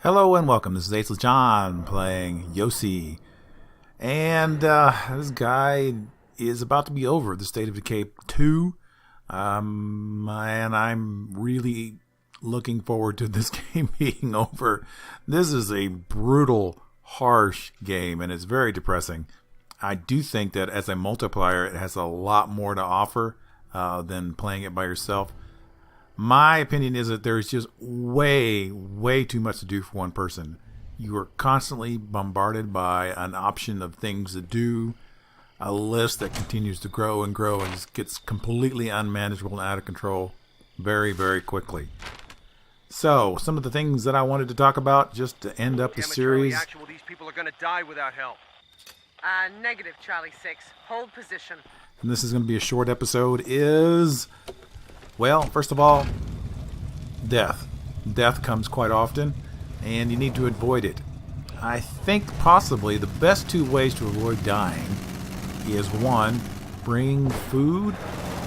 Hello and welcome. This is HLessJon playing YOSE. And this guy is about to be over the State of Decay 2. And I'm really looking forward to this game being over. This is a brutal, harsh game, and it's very depressing. I do think that as a multiplayer, it has a lot more to offer than playing it by yourself. My opinion is that there's just way too much to do for one person. You are constantly bombarded by an option of things to do, a list that continues to grow and grow and just gets completely unmanageable and out of control very, very quickly. So, some of the things that I wanted to talk about just to end up the series. Actual, these people are going to die without help. Negative, Charlie 6. Hold position. And this is going to be a short episode is... Well, first of all, death. Death comes quite often, and you need to avoid it. I think possibly the best two ways to avoid dying is one, bring food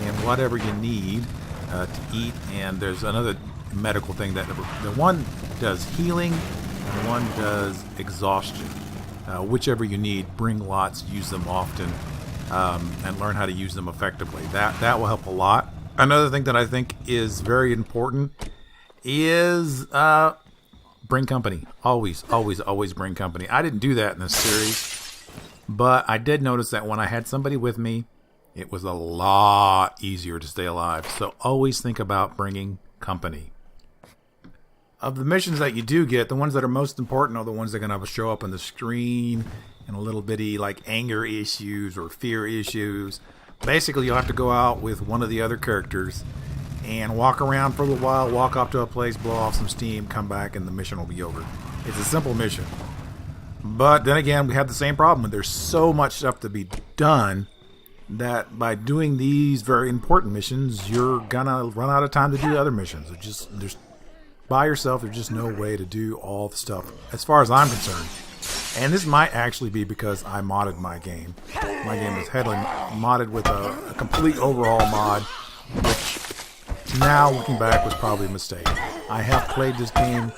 and whatever you need to eat, and there's another medical thing that the one does healing and one does exhaustion. Whichever you need, bring lots, use them often, and learn how to use them effectively. That will help a lot. Another thing that I think is very important is bring company. Always bring company. I didn't do that in this series, but I did notice that when I had somebody with me, it was a lot easier to stay alive. So always think about bringing company. Of the missions that you do get, the ones that are most important are the ones that are going to show up on the screen and a little bitty like anger issues or fear issues. Basically, you'll have to go out with one of the other characters and walk around for a little while, walk off to a place, blow off some steam, come back, and the mission will be over. It's a simple mission. But then again, we have the same problem. There's so much stuff to be done that by doing these very important missions, you're going to run out of time to do other missions. There's by yourself, there's just no way to do all the stuff, as far as I'm concerned. And this might actually be because I modded my game. My game is heavily modded with a complete overhaul mod, which now looking back was probably a mistake. I have played this game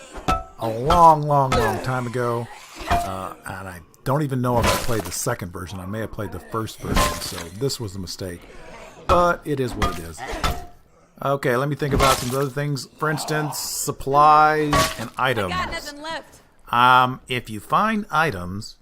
a long time ago, and I don't even know if I played the second version. I may have played the first version, so this was a mistake. But it is what it is. Okay, let me think about some other things. For instance, supplies and items. I got nothing left. If you find items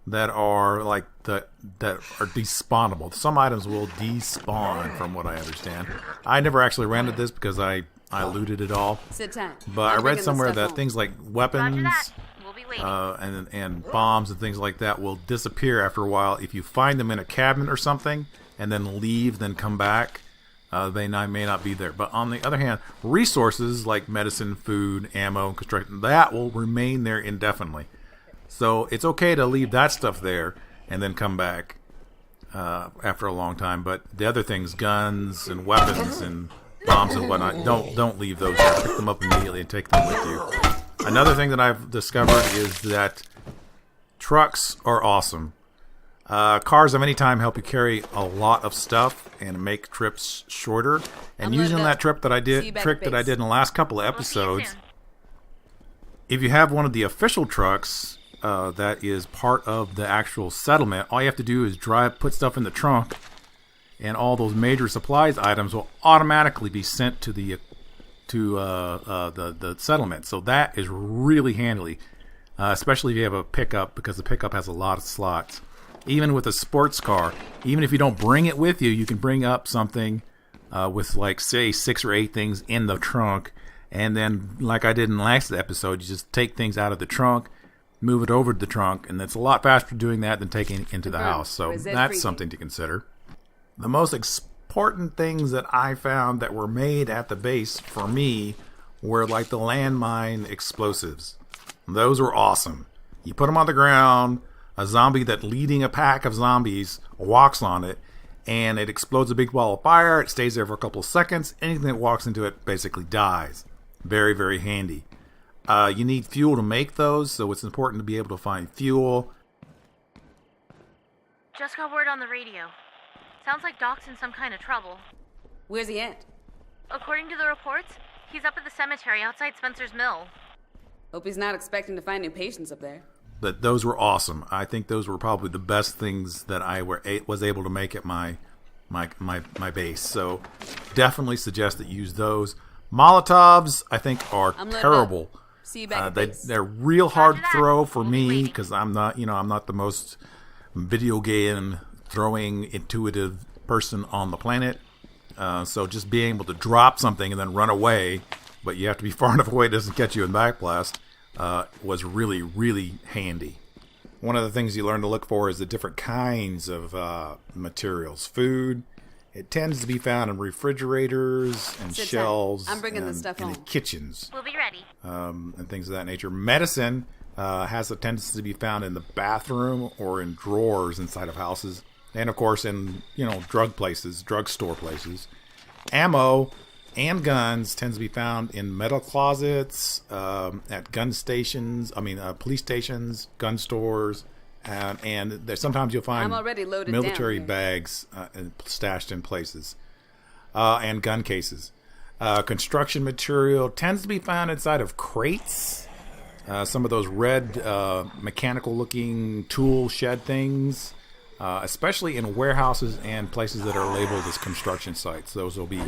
that are like that are despawnable, some items will despawn, from what I understand. I never actually ran into this because I looted it all. Sit tight. But I read somewhere that home. Things like weapons We'll be waiting. and bombs and things like that will disappear after a while if you find them in a cabinet or something and then leave, then come back. They may not be there. But on the other hand, resources like medicine, food, ammo, and construction, that will remain there indefinitely. So it's okay to leave that stuff there and then come back after a long time. But the other things, guns and weapons and bombs and whatnot, don't leave those there. Pick them up immediately and take them with you. Another thing that I've discovered is that trucks are awesome. Cars of any time help you carry a lot of stuff and make trips shorter. And using that trick that I did in the last couple of episodes, if you have one of the official trucks that is part of the actual settlement, all you have to do is put stuff in the trunk, and all those major supplies items will automatically be sent to the settlement. So that is really handy, especially if you have a pickup, because the pickup has a lot of slots. Even with a sports car, even if you don't bring it with you, you can bring up something with, like, say, 6 or 8 things in the trunk. And then, like I did in the last episode, you just take things out of the trunk, move it over to the trunk. And it's a lot faster doing that than taking it into the house. So that's something to consider. The most important things that I found that were made at the base for me were, like, the landmine explosives. Those were awesome. You put them on the ground. A zombie that leading a pack of zombies walks on it, and it explodes a big ball of fire. It stays there for a couple of seconds. Anything that walks into it basically dies. Very, very handy. You need fuel to make those, so it's important to be able to find fuel. Just got word on the radio. Sounds like Doc's in some kind of trouble. Where's he at? According to the reports, he's up at the cemetery outside Spencer's mill. Hope he's not expecting to find new patients up there. But those were awesome. I think those were probably the best things that I was able to make at my base. So definitely suggest that you use those. Molotovs, I think, are terrible. See you back at base. They're real hard to throw for me because I'm not the most video game throwing intuitive person on the planet. So just being able to drop something and then run away, but you have to be far enough away it doesn't catch you in backblast, was really, really handy. One of the things you learn to look for is the different kinds of materials. Food, it tends to be found in refrigerators and shelves I'm bringing and this stuff in home. the kitchens. We'll be ready. And things of that nature. Medicine has a tendency to be found in the bathroom or in drawers inside of houses. And, of course, in, drugstore places. Ammo and guns tends to be found in metal closets, at gun stations, police stations, gun stores, and sometimes you'll find military bags stashed in places, and gun cases. Construction material tends to be found inside of crates, some of those red mechanical-looking tool shed things, especially in warehouses and places that are labeled as construction sites. Those will be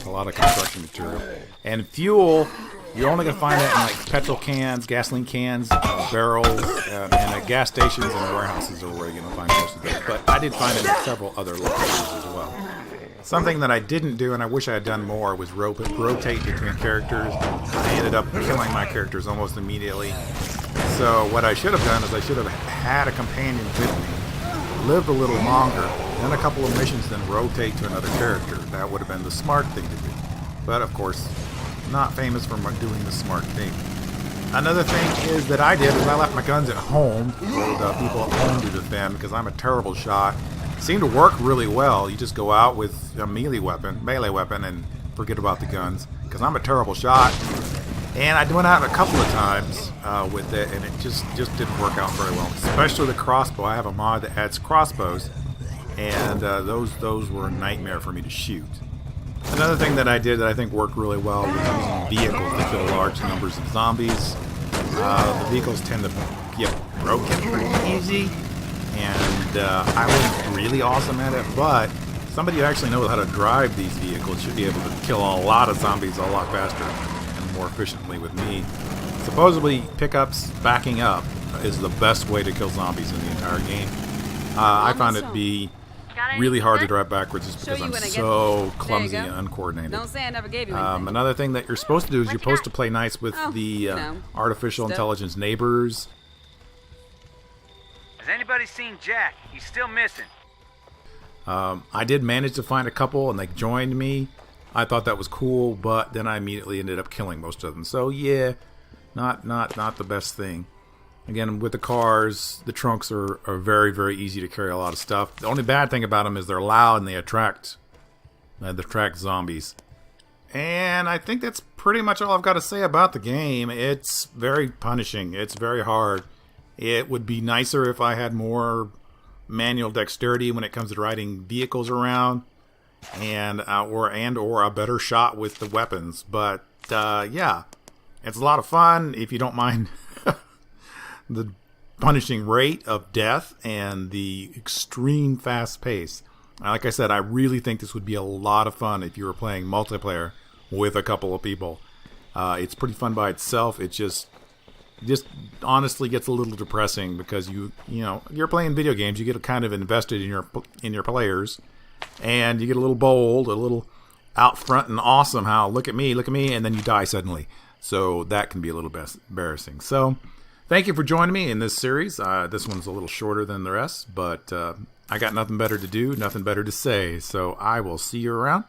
a lot of construction material. And fuel, you're only going to find that in like petrol cans, gasoline cans, barrels, and at gas stations and warehouses are where you're going to find most of those. But I did find it in several other locations as well. Something that I didn't do, and I wish I had done more, was rotate between characters. I ended up killing my characters almost immediately. So what I should have done is I should have had a companion with me, lived a little longer, then a couple of missions, then rotate to another character. That would have been the smart thing to do. But of course, not famous for doing the smart thing. Another thing is that I did is I left my guns at home, told people at home to defend because I'm a terrible shot. It seemed to work really well. You just go out with a melee weapon, and forget about the guns because I'm a terrible shot. And I went out a couple of times with it, and it just didn't work out very well. Especially the crossbow. I have a mod that adds crossbows, and those were a nightmare for me to shoot. Another thing that I did that I think worked really well was using vehicles to kill large numbers of zombies. The vehicles tend to get broken pretty easy, and I wasn't really awesome at it, but somebody who actually knows how to drive these vehicles should be able to kill a lot of zombies a lot faster and more efficiently with me. Supposedly, pickups backing up is the best way to kill zombies in the entire game. I found it to be really hard to drive backwards just because I'm so clumsy and uncoordinated. Don't say I never gave you anything. Another thing that you're supposed to do is you're supposed to play nice with the artificial intelligence neighbors. Has anybody seen Jack? He's still missing. I did manage to find a couple, and they joined me. I thought that was cool, but then I immediately ended up killing most of them. So yeah, not the best thing. Again, with the cars, the trunks are very, very easy to carry a lot of stuff. The only bad thing about them is they're loud and they attract zombies. And I think that's pretty much all I've got to say about the game. It's very punishing. It's very hard. It would be nicer if I had more manual dexterity when it comes to riding vehicles around, and or a better shot with the weapons. But yeah, it's a lot of fun if you don't mind the punishing rate of death and the extreme fast pace. Like I said, I really think this would be a lot of fun if you were playing multiplayer with a couple of people. It's pretty fun by itself. It just honestly gets a little depressing because you're playing video games. You get kind of invested in your players, and you get a little bold, a little out front and awesome. How look at me, and then you die suddenly. So that can be a little embarrassing. So thank you for joining me in this series. This one's a little shorter than the rest, but I got nothing better to do, nothing better to say. So I will see you around.